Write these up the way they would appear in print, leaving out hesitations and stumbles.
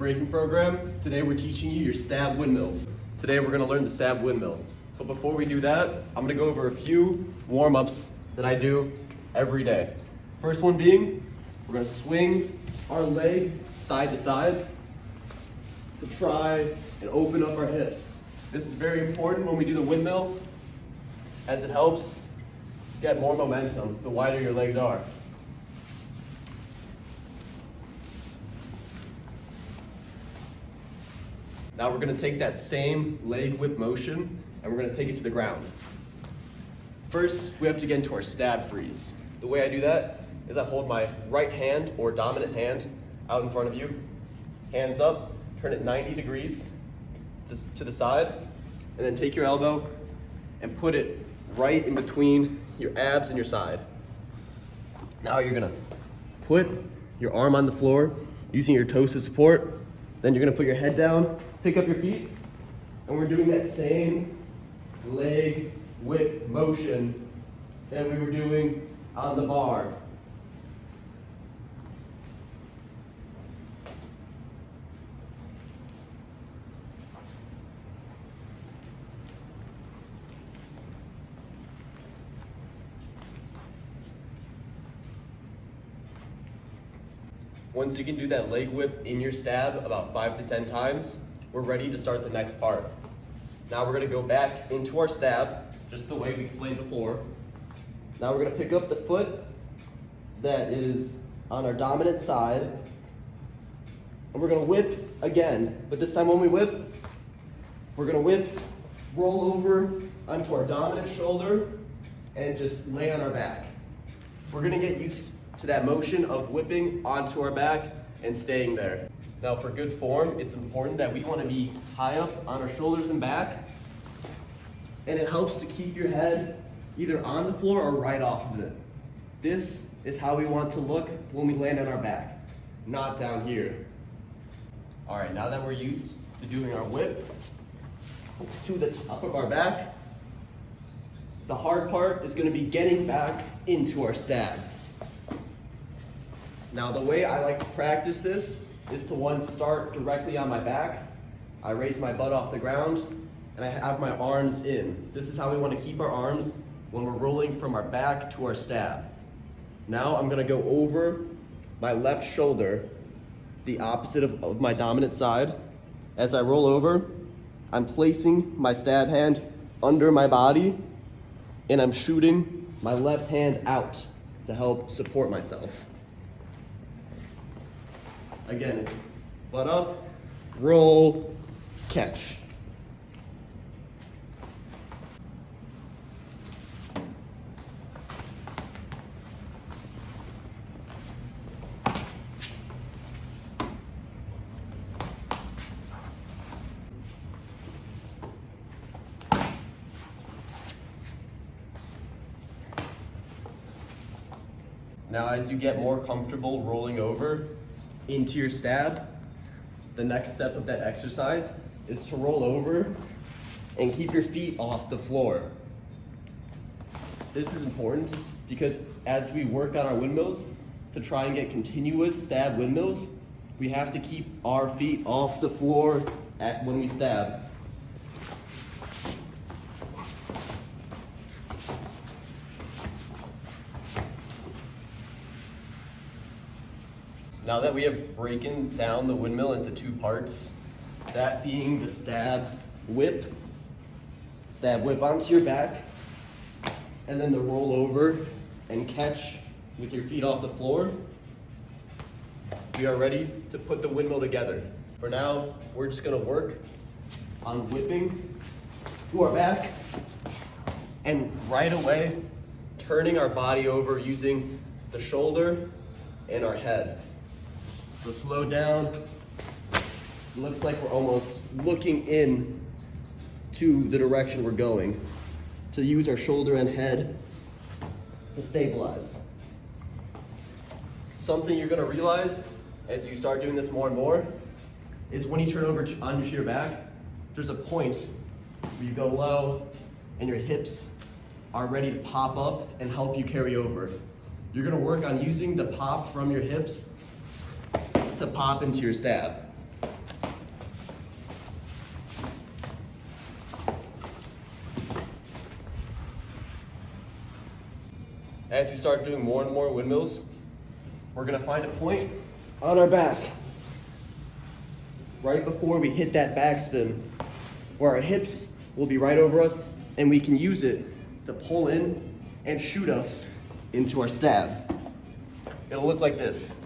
breaking program. Today we're teaching you your stabbed windmills. Today we're gonna learn the stabbed windmill. But before we do that, I'm gonna go over a few warm-ups that I do every day. First one being, we're gonna swing our leg side to side to try and open up our hips. This is very important when we do the windmill, as it helps get more momentum the wider your legs are. Now we're gonna take that same leg whip motion and we're gonna take it to the ground. First, we have to get into our stab freeze. The way I do that is I hold my right hand or dominant hand out in front of you, hands up, turn it 90 degrees to the side, and then take your elbow and put it right in between your abs and your side. Now you're gonna put your arm on the floor using your toes to support. Then you're gonna put your head down, pick up your feet, and we're doing that same leg whip motion that we were doing on the bar. Once you can do that leg whip in your stab about 5 to 10 times, we're ready to start the next part. Now we're gonna go back into our stab, just the way we explained before. Now we're gonna pick up the foot that is on our dominant side, and we're gonna whip again. But this time when we whip, we're gonna whip, roll over onto our dominant shoulder, and just lay on our back. We're gonna get used to that motion of whipping onto our back and staying there. Now for good form, it's important that we want to be high up on our shoulders and back, and it helps to keep your head either on the floor or right off of it. This is how we want to look when we land on our back, not down here. All right, now that we're used to doing our whip to the top of our back, the hard part is going to be getting back into our stab. Now the way I like to practice this is to once start directly on my back. I raise my butt off the ground and I have my arms in. This is how we want to keep our arms when we're rolling from our back to our stab. Now I'm going to go over my left shoulder, the opposite of my dominant side. As I roll over, I'm placing my stab hand under my body and I'm shooting my left hand out to help support myself. Again, it's butt up, roll, catch. Now, as you get more comfortable rolling over into your stab, the next step of that exercise is to roll over and keep your feet off the floor. This is important because as we work on our windmills, to try and get continuous stab windmills, we have to keep our feet off the floor when we stab. Now that we have broken down the windmill into two parts, that being the stab whip onto your back, and then the roll over and catch with your feet off the floor, we are ready to put the windmill together. For now, we're just gonna work on whipping to our back and right away turning our body over using the shoulder and our head. So slow down. It looks like we're almost looking in to the direction we're going, to use our shoulder and head to stabilize. Something you're gonna realize as you start doing this more and more is when you turn over onto your back, there's a point where you go low and your hips are ready to pop up and help you carry over. You're gonna work on using the pop from your hips to pop into your stab. as you start doing more and more windmills, we're gonna find a point on our back right before we hit that backspin, where our hips will be right over us and we can use it to pull in and shoot us into our stab. It'll look like this.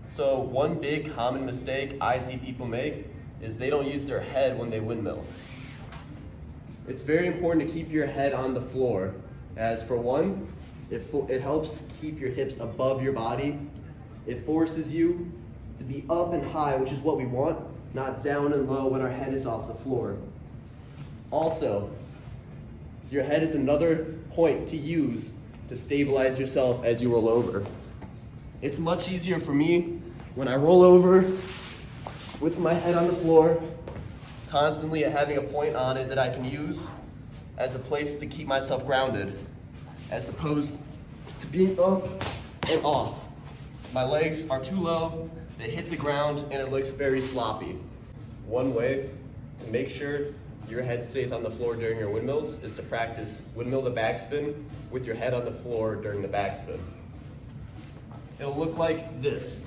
So one big common mistake I see people make is they don't use their head when they windmill. It's very important to keep your head on the floor, as for one, it helps keep your hips above your body. It forces you to be up and high, which is what we want, not down and low when our head is off the floor. Also, your head is another point to use to stabilize yourself as you roll over. It's much easier for me when I roll over with my head on the floor, constantly having a point on it that I can use as a place to keep myself grounded, as opposed to being up and off. My legs are too low, they hit the ground, and it looks very sloppy. One way to make sure your head stays on the floor during your windmills is to practice windmill to backspin with your head on the floor during the backspin. It'll look like this.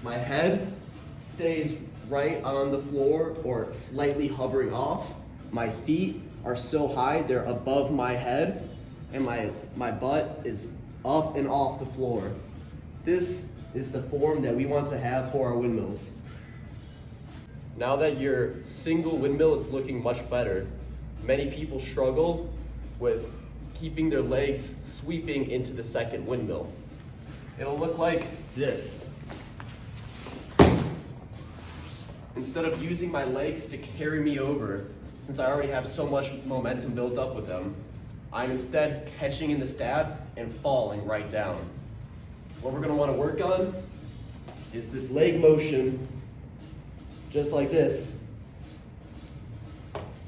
My head stays right on the floor or slightly hovering off. My feet are so high, they're above my head, and my butt is up and off the floor. This is the form that we want to have for our windmills. Now that your single windmill is looking much better, many people struggle with keeping their legs sweeping into the second windmill. It'll look like this. Instead of using my legs to carry me over, since I already have so much momentum built up with them, I'm instead catching in the stab and falling right down. What we're gonna wanna work on is this leg motion, just like this.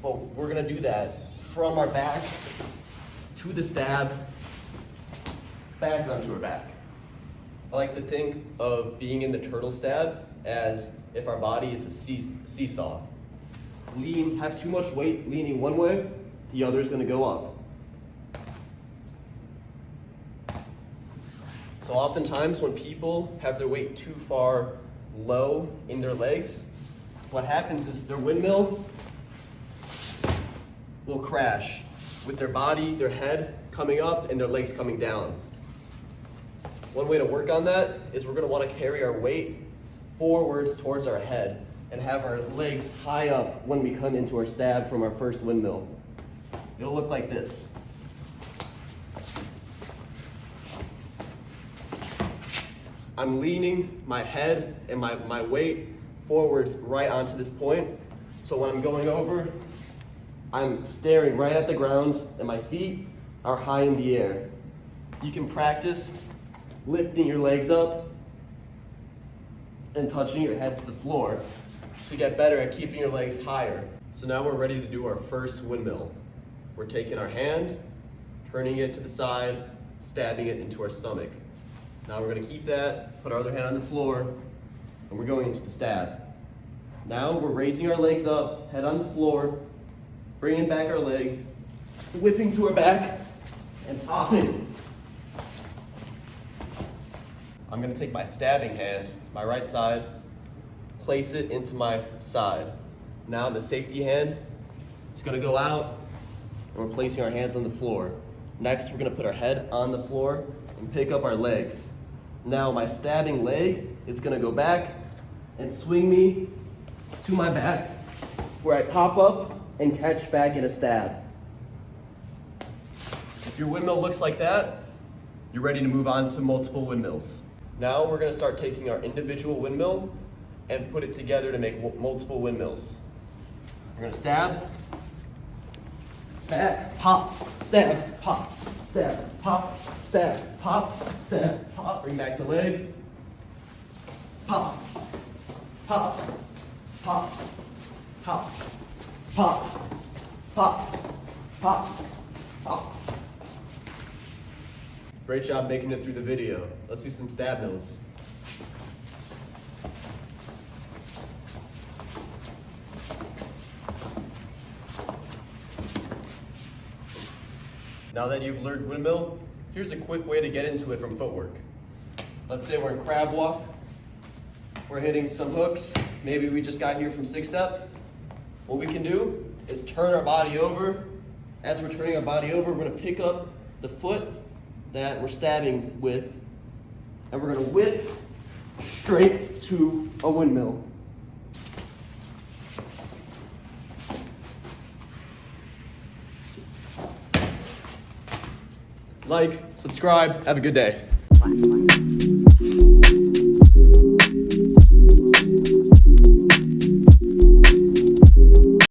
But we're gonna do that from our back to the stab, back onto our back. I like to think of being in the turtle stab as if our body is a seesaw. Have too much weight leaning one way, the other is going to go up. So oftentimes when people have their weight too far low in their legs, what happens is their windmill will crash with their body, their head coming up and their legs coming down. One way to work on that is we're going to want to carry our weight forwards towards our head and have our legs high up when we come into our stab from our first windmill. It'll look like this. I'm leaning my head and my weight forwards right onto this point. So when I'm going over, I'm staring right at the ground and my feet are high in the air. You can practice lifting your legs up and touching your head to the floor to get better at keeping your legs higher. So now we're ready to do our first windmill. We're taking our hand, turning it to the side, stabbing it into our stomach. Now we're gonna keep that, put our other hand on the floor, and we're going into the stab. Now we're raising our legs up, head on the floor, bringing back our leg, whipping to our back, and popping. I'm gonna take my stabbing hand, my right side, place it into my side. Now the safety hand is gonna go out, and we're placing our hands on the floor. Next, we're gonna put our head on the floor and pick up our legs. Now my stabbing leg is gonna go back and swing me to my back, where I pop up and catch back in a stab. If your windmill looks like that, you're ready to move on to multiple windmills. Now we're gonna start taking our individual windmill and put it together to make multiple windmills. We're gonna stab, back, pop, stab, pop, stab, pop, stab, pop, stab, pop. Bring back the leg, pop, pop, pop, pop, pop, pop, pop, pop. Great job making it through the video. Let's do some stab mills. Now that you've learned windmill, here's a quick way to get into it from footwork. Let's say we're in crab walk. We're hitting some hooks. Maybe we just got here from 6-step. What we can do is turn our body over. As we're turning our body over, we're gonna pick up the foot that we're stabbing with, and we're gonna whip straight to a windmill. Like, subscribe, have a good day.